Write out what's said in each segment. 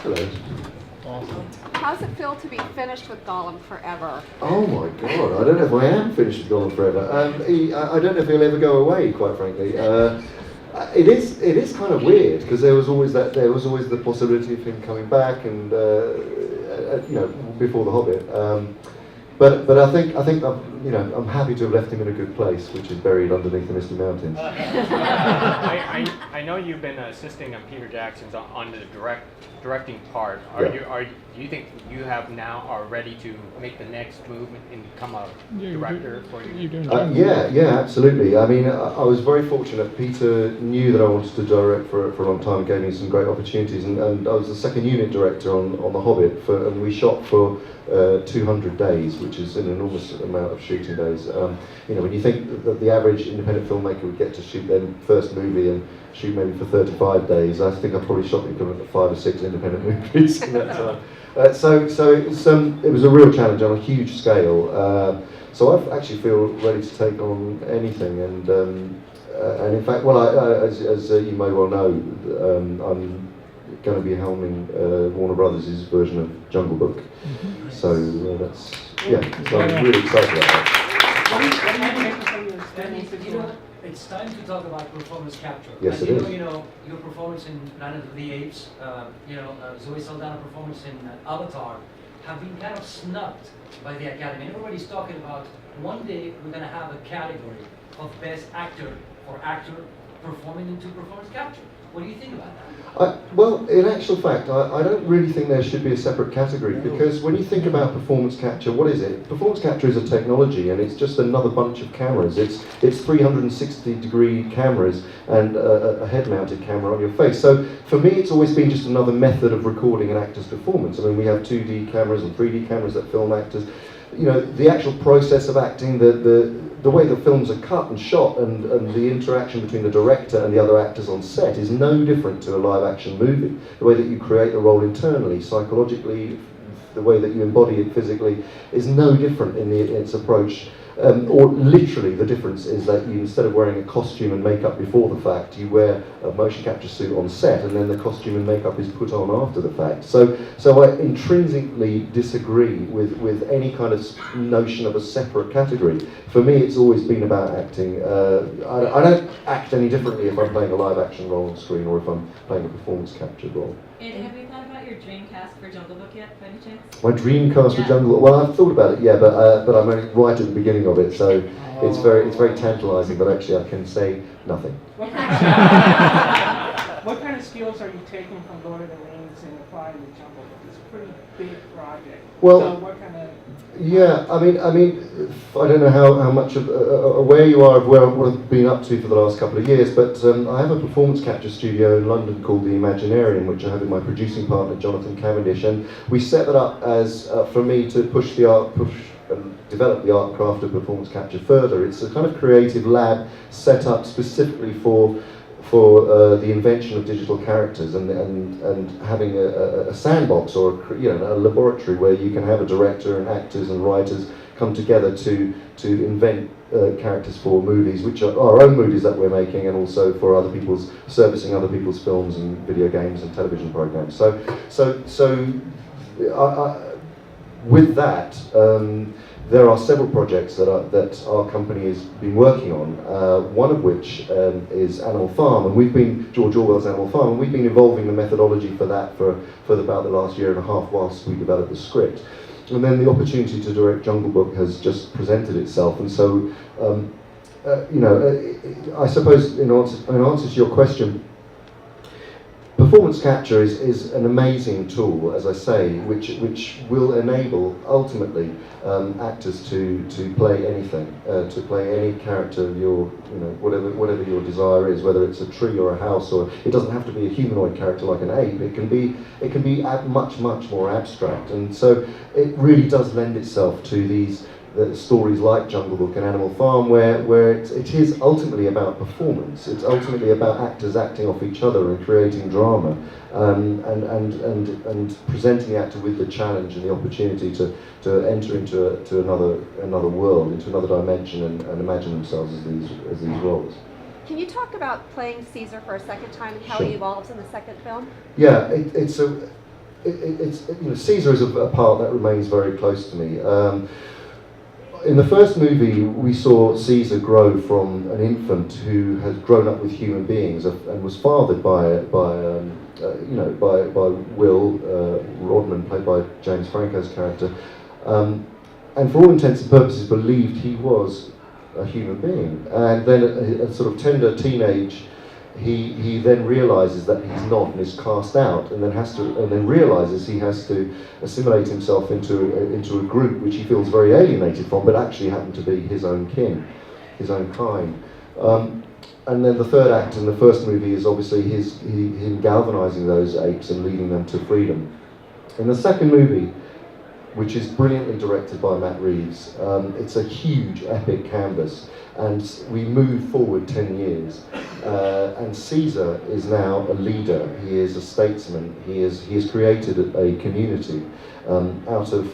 Hello. Awesome. How does it feel to be finished with Gollum forever? Oh my God! I don't know if I am finished with Gollum forever. I don't know if he'll ever go away. Quite frankly, it is kind of weird because there was always the possibility of him coming back, and before the Hobbit. But I think I'm happy to have left him in a good place, which is buried underneath the Misty Mountains. I know you've been assisting Peter Jackson's on the directing part. Do you think you are ready to make the next move and become a director for you? Yeah, absolutely. I mean, I was very fortunate. Peter knew that I wanted to direct for a long time and gave me some great opportunities. And I was the second unit director on The Hobbit, and we shot for 200 days, which is an enormous amount of shooting days. When you think that the average independent filmmaker would get to shoot their first movie and shoot maybe for 35 days, I think I probably shot the equivalent of 5 or 6 independent movies in that time. So it was a real challenge on a huge scale. So I actually feel ready to take on anything, and in fact, as you may well know, I'm going to be helming Warner Brothers' version of Jungle Book. Mm-hmm. So so I'm really excited about that. What do you think from your experience? It's time to talk about performance capture. Yes, it is. Your performance in Planet of the Apes, Zoe Saldana's performance in Avatar, have been kind of snubbed by the Academy. Everybody's talking about one day we're going to have a category of best actor or actor performing into performance capture. What do you think about that? Well, in actual fact, I don't really think there should be a separate category, because when you think about performance capture, what is it? Performance capture is a technology, and it's just another bunch of cameras. It's 360-degree cameras and a head-mounted camera on your face. So for me, it's always been just another method of recording an actor's performance. I mean, we have 2D cameras and 3D cameras that film actors. The actual process of acting, the way the films are cut and shot, and the interaction between the director and the other actors on set is no different to a live-action movie. The way that you create the role internally, psychologically, the way that you embody it physically is no different in its approach. Or literally, the difference is that you, instead of wearing a costume and makeup before the fact, you wear a motion capture suit on set, and then the costume and makeup is put on after the fact. So I intrinsically disagree with any kind of notion of a separate category. For me, it's always been about acting. I don't act any differently if I'm playing a live action role on screen or if I'm playing a performance capture role. And have you thought about your dream cast for Jungle Book yet, by any chance? My dream cast for Jungle Book? Well, I've thought about it, but I'm only right at the beginning of it, so it's very tantalising. But actually, I can say nothing. What kind of skills are you taking from Lord of the Rings and applying to Jungle Book? It's a pretty big project. Well, so what kind of? Yeah, I mean, I don't know how much aware you are of what I've been up to for the last couple of years, but I have a performance capture studio in London called the Imaginarium, which I have with my producing partner Jonathan Cavendish, and we set that up as for me to push and develop the art craft of performance capture further. It's a kind of creative lab set up specifically for the invention of digital characters, and having a sandbox or a laboratory where you can have a director and actors and writers come together to invent characters for movies, which are our own movies that we're making, and also for servicing other people's films and video games and television programs. So with that, there are several projects that our company has been working on, one of which is Animal Farm, and George Orwell's Animal Farm, and we've been evolving the methodology for that for about the last year and a half whilst we developed the script. And then the opportunity to direct Jungle Book has just presented itself, and so, I suppose in answer to your question, performance capture is an amazing tool, as I say, which will enable ultimately actors to play anything, to play any character of your, whatever your desire is, whether it's a tree or a house, or it doesn't have to be a humanoid character like an ape. It can be much more abstract, and so it really does lend itself to these stories like Jungle Book and Animal Farm, where it is ultimately about performance. It's ultimately about actors acting off each other and creating drama, and presenting the actor with the challenge and the opportunity to enter into another world, into another dimension, and imagine themselves as these roles. Can you talk about playing Caesar for a second time and how Sure. he evolves in the second film? Yeah, Caesar is a part that remains very close to me. In the first movie, we saw Caesar grow from an infant who had grown up with human beings and was fathered by Will Rodman, played by James Franco's character, and for all intents and purposes believed he was a human being. And then at a sort of tender teenage, he then realizes that he's not and is cast out, and then realizes he has to assimilate himself into a group which he feels very alienated from, but actually happen to be his own kin, his own kind. And then the third act in the first movie is obviously him galvanizing those apes and leading them to freedom. In the second movie, which is brilliantly directed by Matt Reeves, it's a huge epic canvas, and we move forward 10 years. And Caesar is now a leader. He is a statesman. He has created a community out of,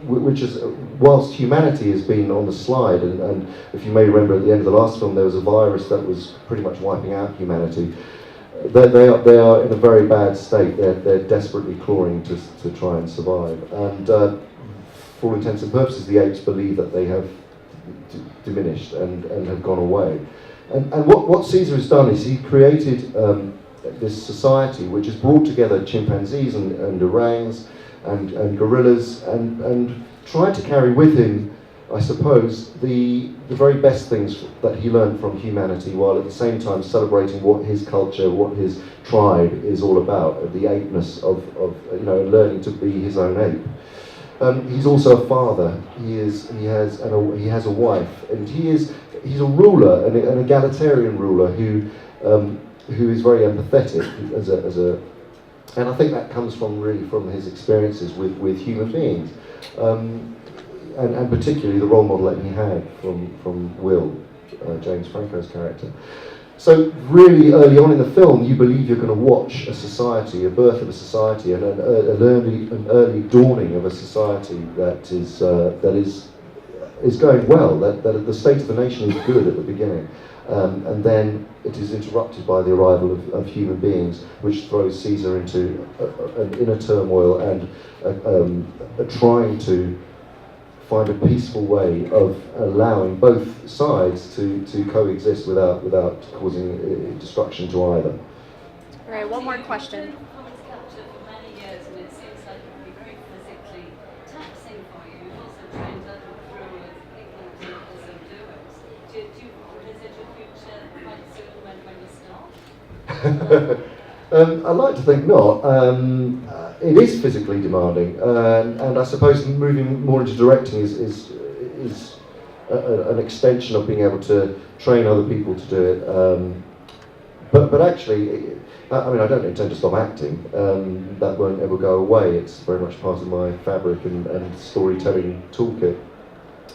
which is, whilst humanity has been on the slide, and if you may remember at the end of the last film, there was a virus that was pretty much wiping out humanity. They are in a very bad state. They're desperately clawing to try and survive. And for all intents and purposes, the apes believe that they have diminished and have gone away. And what Caesar has done is he created this society which has brought together chimpanzees and orangs and gorillas and tried to carry with him, I suppose, the very best things that he learned from humanity, while at the same time celebrating what his culture, what his tribe is all about, the apeness of learning to be his own ape. He's also a father. He has a wife, and he's a ruler, an egalitarian ruler who is very empathetic and I think that comes from his experiences with human beings. And particularly the role model that he had from Will, James Franco's character. So really early on in the film, you believe you're going to watch a society, a birth of a society, and an early dawning of a society that is going well. That the state of the nation is good at the beginning, and then it is interrupted by the arrival of human beings, which throws Caesar into an inner turmoil and trying to find a peaceful way of allowing both sides to coexist without causing destruction to either. All right, one more question. Performance capture for many years, and it seems like it would be very physically taxing for you. You've also trained other crew of people to also do it. Do you envisage a future quite soon when you stop? I'd like to think not. It is physically demanding, and I suppose moving more into directing is an extension of being able to train other people to do it. But actually, I don't intend to stop acting. That won't ever go away. It's very much part of my fabric and storytelling toolkit.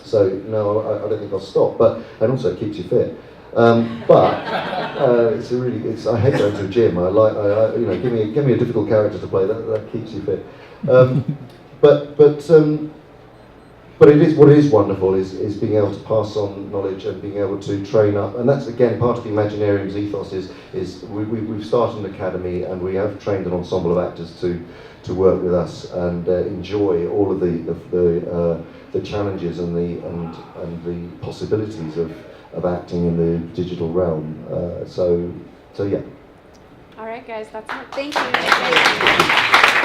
So no, I don't think I'll stop. And also it keeps you fit. I hate going to the gym. Give me a difficult character to play. That keeps you fit. But it is, what is wonderful is being able to pass on knowledge and being able to train up, and that's again part of the Imaginarium's ethos. Is we've started an academy and we have trained an ensemble of actors to work with us and enjoy all of the challenges and the possibilities of acting in the digital realm. So yeah. All right, guys, that's it. Thank you.